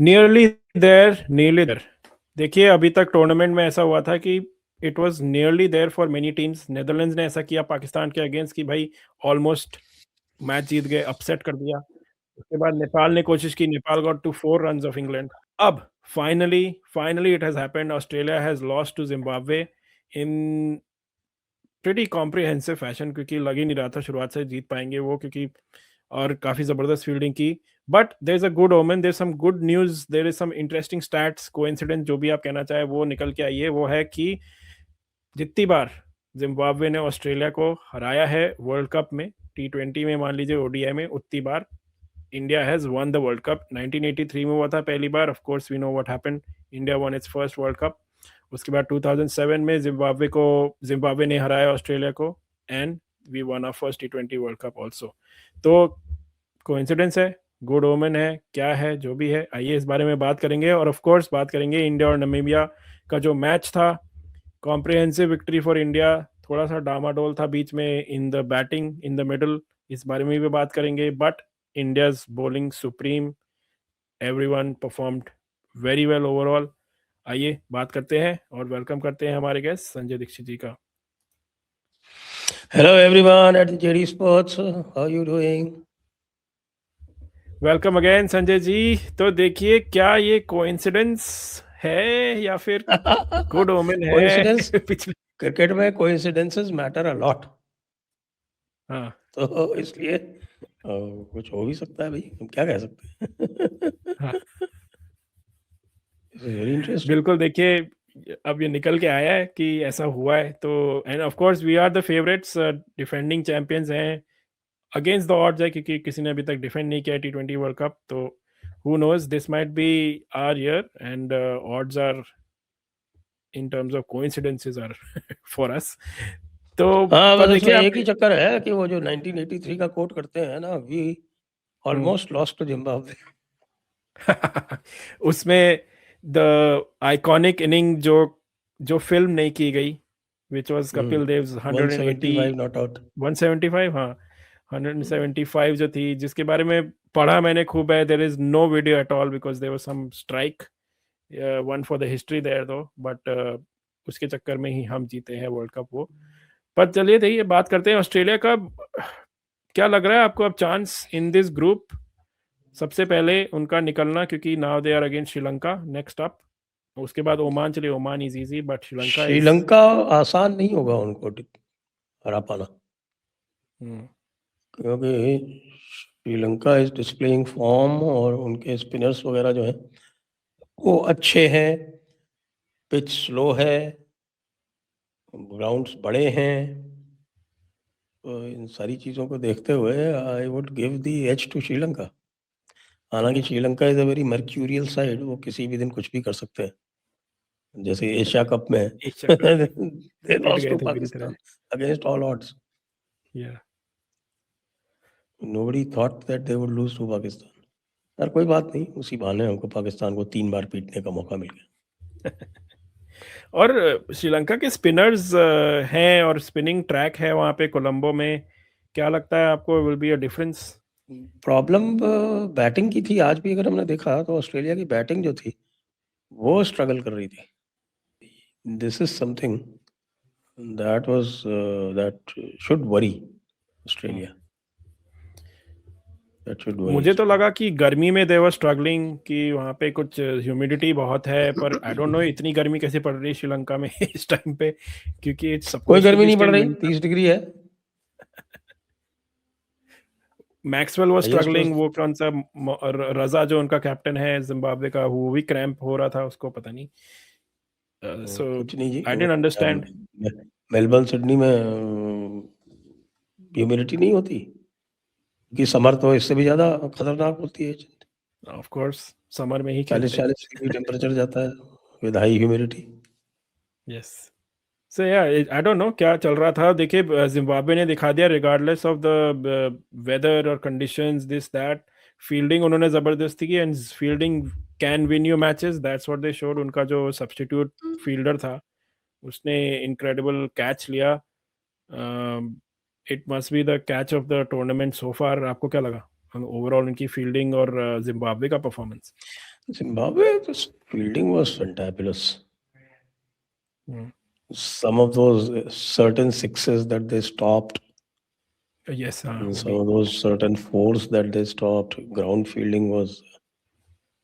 Nearly there. देखिए अभी तक टूर्नामेंट में ऐसा हुआ था कि it was nearly there for many teams. Netherlands ने ऐसा किया पाकिस्तान के अगेंस्ट कि भाई ऑलमोस्ट मैच जीत गए, अपसेट कर दिया। उसके बाद नेपाल ने कोशिश की, Nepal got to 4 runs of England. अब finally finally it has happened, Australia has lost to Zimbabwe in pretty comprehensive fashion, क्योंकि लग ही नहीं रहा था शुरुआत से जीत पाएँगे वो, क्योंकि और काफ़ी ज़बरदस्त फील्डिंग की। But there is a good omen, there is some good news, there is some interesting stats, coincidence जो भी आप कहना चाहें वो निकल के आई है। वो है कि जितनी बार ज़िम्बाब्वे ने ऑस्ट्रेलिया को हराया है वर्ल्ड कप में, टी20 में मान लीजिए, ओडीआई में, उतनी बार India has won the world cup. 1983 में हुआ था पहली बार, of course we know what happened, India won its first world cup. उसके बाद 2007 में जिम्बाब्वे ने हराया ऑस्ट्रेलिया को, and we won our first टी20 वर्ल्ड कप आल्सो। तो कोइंसिडेंस है, गुड ओमेन है, क्या है, जो भी है, आइए इस बारे में बात करेंगे। और ऑफ कोर्स बात करेंगे इंडिया और नमीबिया का जो मैच था, कॉम्प्रिहेंसिव विक्ट्री फॉर इंडिया। थोड़ा सा डामाडोल था बीच में in the batting, in the middle, इस बारे में भी बात करेंगे। But India's bowling supreme, everyone performed very well overall. आइए बात करते हैं और वेलकम करते हैं हमारे गेस्ट संजय दीक्षित जी का। Hello everyone at the JD Sports. How you doing? Welcome again Sanjay ji. तो देखिए, क्या ये कोइंसिडेंस है या फिर गुड ओमेन है? Coincidence? पिछले क्रिकेट में coincidences matter a lot. हाँ तो इसलिए कुछ हो भी सकता है भाई, हम क्या कह सकते हैं। हाँ This is very interesting. बिल्कुल। देखिए अब ये निकल के आया है कि ऐसा हुआ है, तो and of course we are the favourites, defending champions हैं, अगेंस्ट द ऑड्स है, क्योंकि किसी ने अभी तक डिफेंड नहीं किया टी20 वर्ल्ड कप। तो who knows, this might be our year, and odds are in terms of coincidences are for us. तो हाँ, पर बस देखिए इसमें आप एक ही चक्कर है कि वो जो 1983 का कोट करते हैं ना, we almost lost to Zimbabwe. उसमें द आइकॉनिक इनिंग जो जो फिल्म नहीं की गई, which was Kapil Dev's 180 175 not out. 175, हाँ 175 जो थी, जिसके बारे में पढ़ा मैंने खूब है। There is no video at all because there was some strike, one for the history there though, but उसके चक्कर में ही हम जीते हैं वर्ल्ड कप वो। पर चलिए देखिए, बात करते हैं ऑस्ट्रेलिया का। क्या लग रहा है आपको अब चांस इन दिस ग्रुप? सबसे पहले उनका निकलना, क्योंकि now they are against Sri Lanka next up. उसके बाद ओमान, चलिए Oman is easy, but Sri Lanka is Sri Lanka आसान नहीं होगा उनको हरा पाना, क्योंकि श्रीलंका इज डिस्प्लेइंग फॉर्म और उनके स्पिनर्स वगैरह जो हैं वो अच्छे हैं, पिच स्लो है, ग्राउंड्स बड़े हैं। तो इन सारी चीज़ों को देखते हुए I would give the edge to Sri Lanka. हालांकि Sri Lanka is a very mercurial side, वो किसी भी दिन कुछ भी कर सकते हैं, जैसे एशिया कप में एशिया कप में दे पिट लॉस्ट गए टू थे बुरी तरह। Pakistan against all odds. या nobody thought that they would lose to Pakistan. यार कोई बात नहीं, उसी बहाने हमको पाकिस्तान को 3 बार पीटने का मौका मिल गया। और श्रीलंका के स्पिनर्स हैं और स्पिनिंग ट्रैक है वहाँ पे कोलंबो में। क्या लगता है आपको, will be a difference? Problem batting की थी। आज भी अगर हमने देखा तो ऑस्ट्रेलिया की बैटिंग जो थी वो स्ट्रगल कर रही थी। This is something that should worry Australia. That should worry मुझे तो Australia. लगा कि गर्मी में दे वर स्ट्रगलिंग, कि वहाँ पे कुछ ह्यूमिडिटी बहुत है, पर आई डोंट नो इतनी गर्मी कैसे पड़ रही है श्रीलंका में इस टाइम पे, क्योंकि इट्स कोई सपोज टू गर्मी बी नहीं पड़ स्टिल रही, विंटर। 30 डिग्री है। Maxwell was highest struggling, was वो कौन सा रजा जो उनका कैप्टन है जिम्बाब्वे का, वो भी क्रैम्प हो रहा था उसको, पता नहीं। सो कुछ नहीं जी। I didn't understand. Melbourne Sydney में ह्यूमिडिटी नहीं होती कि समर तो इससे भी ज्यादा खतरनाक होती है। ऑफ कोर्स समर में ही 40 खेलते हैं। 40 डिग्री टेम्परेचर जाता है विद हाई ह्यूमिडिटी। यस। सो या आई डोंट नो क्या चल रहा था। देखिए जिम्बाब्वे ने दिखा दिया, रिगार्डलेस ऑफ द वेदर और कंडीशंस, दिस दैट, फील्डिंग उन्होंने जबरदस्ती की, and fielding can win you matches, that's what they showed. उनका जो सब्स्टिट्यूट फील्डर था उसने इनक्रेडिबल कैच लिया। It must be the catch of the tournament so far. आपको क्या लगा ओवरऑल उनकी फील्डिंग और जिम्बाब्वे का performance? Zimbabwe, this fielding was fantabulous. Hmm. Some of those certain sixes that they stopped, Yes, हाँ and वो some भी. of those certain fours that they stopped. Ground fielding was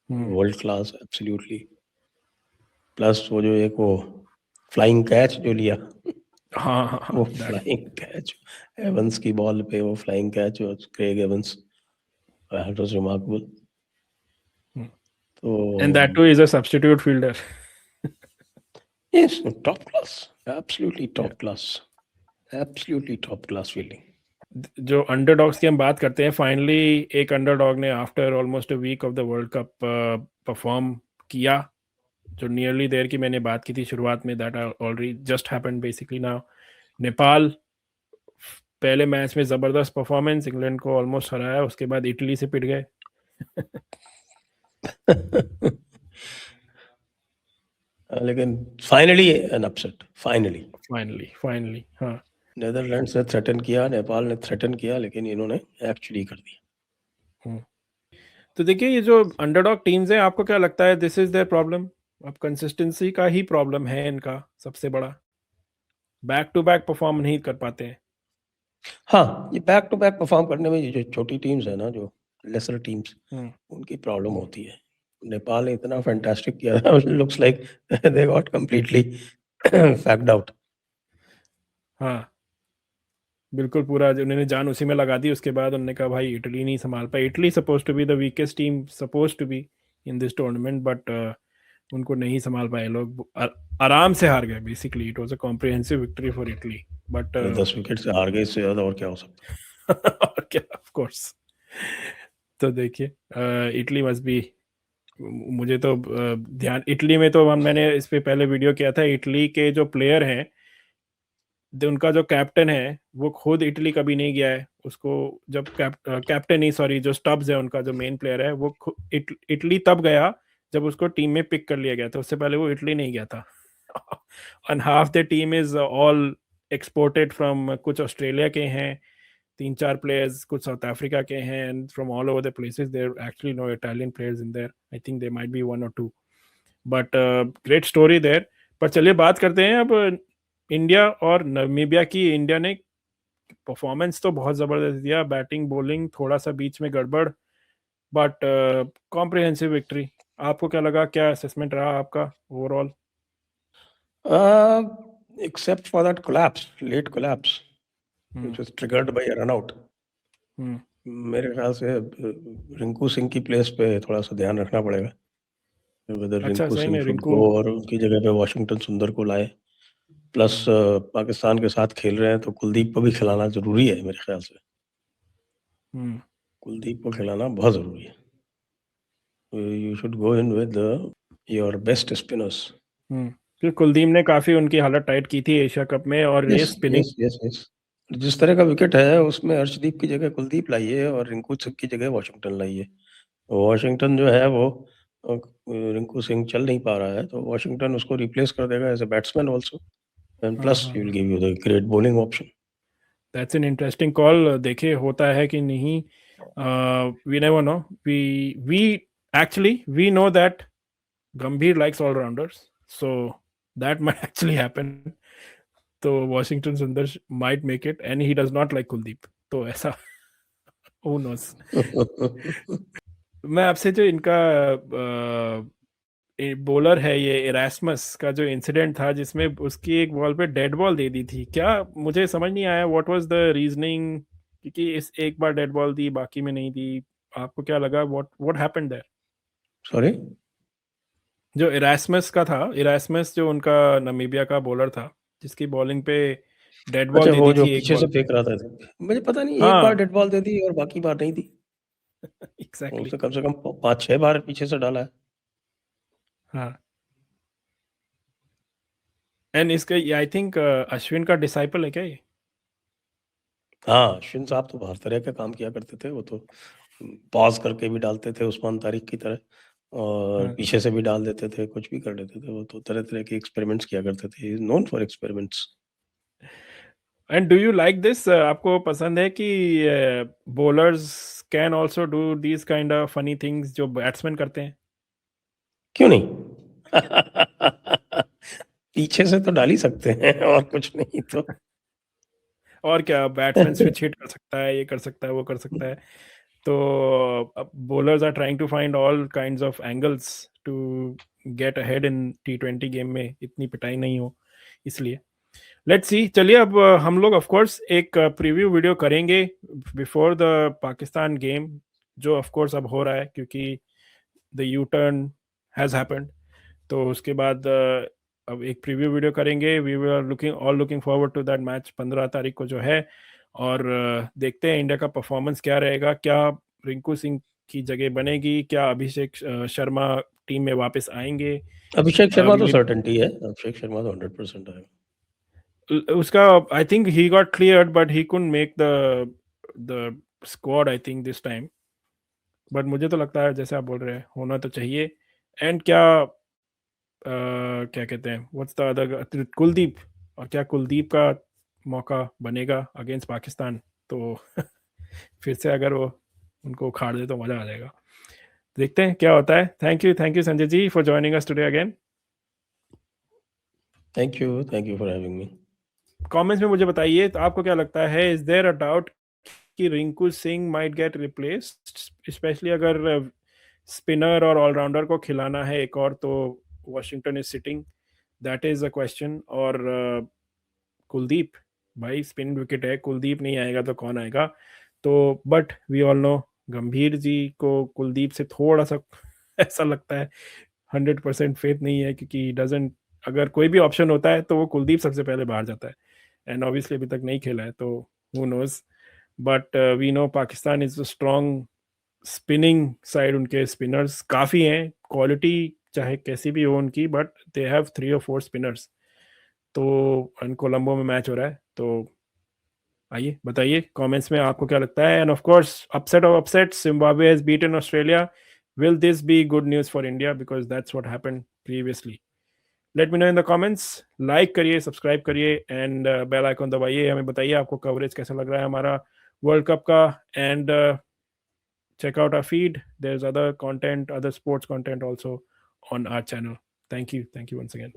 Hmm. world class, absolutely. Plus वो जो एक वो flying catch जो लिया, हाँ हाँ वो हाँ, that. फ्लाइंग कैच, एवंस की बॉल पे वो flying catch, Craig Evans, that was remarkable. Hmm. तो And that too is a substitute fielder. yes, top class, absolutely Yeah. top class, absolutely top class fielding. जो underdogs की हम बात करते हैं, फाइनली एक अंडरडॉग ने after almost a week of the world cup perform किया, जो नियरली देयर की मैंने बात की थी शुरुआत में, that already just happened basically now. Nepal पहले मैच में जबरदस्त परफॉर्मेंस, इंग्लैंड को ऑलमोस्ट हराया, उसके बाद इटली से पिट गए. लेकिन फाइनली एन अपसेट, फाइनली हाँ. नेदरलैंड्स ने थ्रेटन किया, नेपाल ने थ्रेटन किया, लेकिन इन्होंने एक्चुअली कर दिया. तो देखिए, ये जो अंडरडॉग टीम्स हैं, आपको क्या लगता है दिस इज देयर प्रॉब्लम? अब कंसिस्टेंसी का ही प्रॉब्लम है इनका सबसे बड़ा, बैक टू बैक परफॉर्म नहीं कर पाते हैं. हाँ, ये बैक टू बैक परफॉर्म करने में ये जो छोटी टीम्स है ना, जो लेसर टीम्स, हम्म, उनकी प्रॉब्लम होती है. नेपाल ने इतना फैंटास्टिक किया था, looks like they got completely fagged out. हाँ बिल्कुल, पूरा जो उन्होंने जान उसी में लगा दी. उसके बाद उन्होंने कहा भाई इटली नहीं संभाल पाई. Italy suppose to be the weakest team suppose to be in this tournament, but उनको नहीं संभाल पाए लोग. आराम से हार गए basically. It was a comprehensive victory for Italy, but 10 wicket से हार गए, इससे ज्यादा और क्या हो सकता है. और क्या, ऑफ कोर्स. तो देखिए, इटली मस्ट बी, मुझे तो ध्यान इटली में तो मैंने इस पे पहले वीडियो किया था. इटली के जो प्लेयर हैं, उनका जो कैप्टन है वो खुद इटली कभी नहीं गया है. उसको जब कैप्टन ही सॉरी, जो स्टब्स है उनका जो मेन प्लेयर है, वो इटली तब गया जब उसको टीम में पिक कर लिया गया था. उससे पहले वो इटली नहीं गया था. And half the team is all exported from, कुछ ऑस्ट्रेलिया के हैं 3-4 प्लेयर्स, कुछ साउथ अफ्रीका के हैं, and from all over the places. There actually no Italian players in there. I think there might be 1 or 2, but great story there. पर चलिए बात करते हैं अब इंडिया और नामीबिया की. इंडिया ने परफॉर्मेंस तो बहुत जबरदस्त दिया, बैटिंग बॉलिंग थोड़ा सा बीच में गड़बड़, बट कॉम्प्रिहेंसिव विक्ट्री. आपको क्या लगा, क्या असेसमेंट रहा आपका overall? Except for that late collapse, which was triggered by a run out. मेरे ख्याल से रिंकू सिंह की प्लेस पे थोड़ा सा ध्यान रखना पड़ेगा. वेदर अच्छा, रिंकू सही सिंह में शुड रिंकू. गो और उनकी जगह पे वॉशिंगटन सुंदर को लाए. प्लस पाकिस्तान के साथ खेल रहे हैं तो कुलदीप को भी खिलाना जरूरी है मेरे ख्याल से. कुलदीप को खिलाना बहुत जरूरी है. You should go in with your best spinners. फिर कुलदीप ने काफी उनकी हालत टाइट की थी एशिया कप में, और ये yes spinning. Yes yes yes. जिस तरह का विकेट है उसमें अर्शदीप की जगह कुलदीप लाइए और रिंकू सिंह की जगह वॉशिंगटन लाइए. वॉशिंगटन जो है वो रिंकू सिंह चल नहीं पा रहा है, तो वॉशिंगटन उसको रिप्लेस कर देगा as a batsman also, and plus he will give you the great bowling option. That's an interesting call. देखिए होता है कि नहीं, we never know. We actually we know that Gambhir likes allrounders, so that might actually happen. तो Washington Sundar might make it, and he does not like Kuldeep, तो ऐसा who knows. मैं आपसे जो इनका बॉलर है, ये इरास्मस का जो इंसिडेंट था जिसमें उसकी एक बॉल पे डेड बॉल दे दी थी, क्या मुझे समझ नहीं आया व्हाट वाज द रीजनिंग, क्योंकि इस एक बार डेड बॉल दी बाकी में नहीं दी. आपको क्या लगा, व्हाट हैपेंड देयर? सॉरी, जो इरास्मस का था, इरास्मस जो उनका नामीबिया का बॉलर था, जिसकी बॉलिंग पे डेड बॉल अच्छा दे वो दी जो थी एक पीछे बॉल से पे. फेंक रहा था, मुझे पता नहीं, एक बार हाँ डेड बॉल दे दी और बाकी बार नहीं दी. एग्जैक्टली. उसने कम से कम 5-6 बार पीछे से डाला है. हाँ, एंड इसका आई थिंक अश्विन का डिसाइपल है क्या ये? हाँ, अश्विन साहब तो हर तरह का काम किया करते थे. वो तो पॉज करके भी डालते थे उस्मान तारिक की तरह, और हाँ. पीछे से भी डाल देते थे, कुछ भी कर लेते थे. वो तो तरह तरह के एक्सपेरिमेंट्स किया करते थे. He is known for experiments. And do you like this? आपको पसंद है कि bowlers can also do these kind of funny things जो बैट्समैन करते हैं? क्यों नहीं? पीछे से तो डाल ही सकते हैं और कुछ नहीं तो। और क्या, बैट्समैन स्विच हिट कर सकता है, ये कर सकता है, वो कर सकता है। तो अब bowlers are trying to find all kinds of angles to get ahead in T20 game में, इतनी पिटाई नहीं हो इसलिए। Let's see. चलिए अब हम लोग ऑफ कोर्स एक प्रीव्यू वीडियो करेंगे बिफोर द पाकिस्तान गेम, जो ऑफ कोर्स अब हो रहा है क्योंकि the U turn has happened. तो उसके बाद अब एक प्रीव्यू वीडियो करेंगे। We are looking forward to that match 15 तारीख को जो है। और देखते हैं इंडिया का परफॉर्मेंस क्या रहेगा, क्या रिंकू सिंह की जगह बनेगी, क्या अभिषेक शर्मा टीम में वापस आएंगे। अभिषेक शर्मा तो सर्टेनिटी है, अभिषेक शर्मा तो 100% आएगा। उसका I think he got cleared but he couldn't make the squad I think this time. But मुझे तो लगता है जैसे आप बोल रहे हैं होना तो चाहिए। एंड क्या क्या कहते हैं, व्हाट्स द अदर, कुलदीप। और क्या कुलदीप का मौका बनेगा अगेंस्ट पाकिस्तान? तो फिर से अगर वो उनको उखाड़ दे तो मज़ा आ जाएगा। देखते हैं क्या होता है। Thank you Sanjay ji for joining us today again. Thank you for having me. Comments में मुझे बताइए, तो आपको क्या लगता है, इज देयर अ डाउट कि Rinku Singh might get replaced, specially अगर स्पिनर और ऑलराउंडर को खिलाना है एक और, तो Washington is sitting, that is a question. और कुलदीप, भाई स्पिन विकेट है, कुलदीप नहीं आएगा तो कौन आएगा? तो बट वी ऑल नो गंभीर जी को कुलदीप से थोड़ा सा ऐसा लगता है 100% फेथ नहीं है, क्योंकि डजंट, अगर कोई भी ऑप्शन होता है तो वो कुलदीप सबसे पहले बाहर जाता है। एंड ऑब्वियसली अभी तक नहीं खेला है तो who knows. But we know Pakistan is a strong spinning side, उनके स्पिनर्स काफ़ी हैं, क्वालिटी चाहे कैसी भी हो उनकी, but they have 3 or 4 spinners. तो कोलंबो में मैच हो रहा है, तो आइए बताइए कमेंट्स में आपको क्या लगता है। And of course upset of upsets, Zimbabwe has beaten Australia, will this be good news for India, because that's what happened previously. Let me know in the comments. Like करिए, सब्सक्राइब करिए and bell icon दबाइए। हमें बताइए आपको coverage कैसा लग रहा है हमारा वर्ल्ड कप का। And check out our feed. There's other content, other sports content also on our channel. Thank you once again.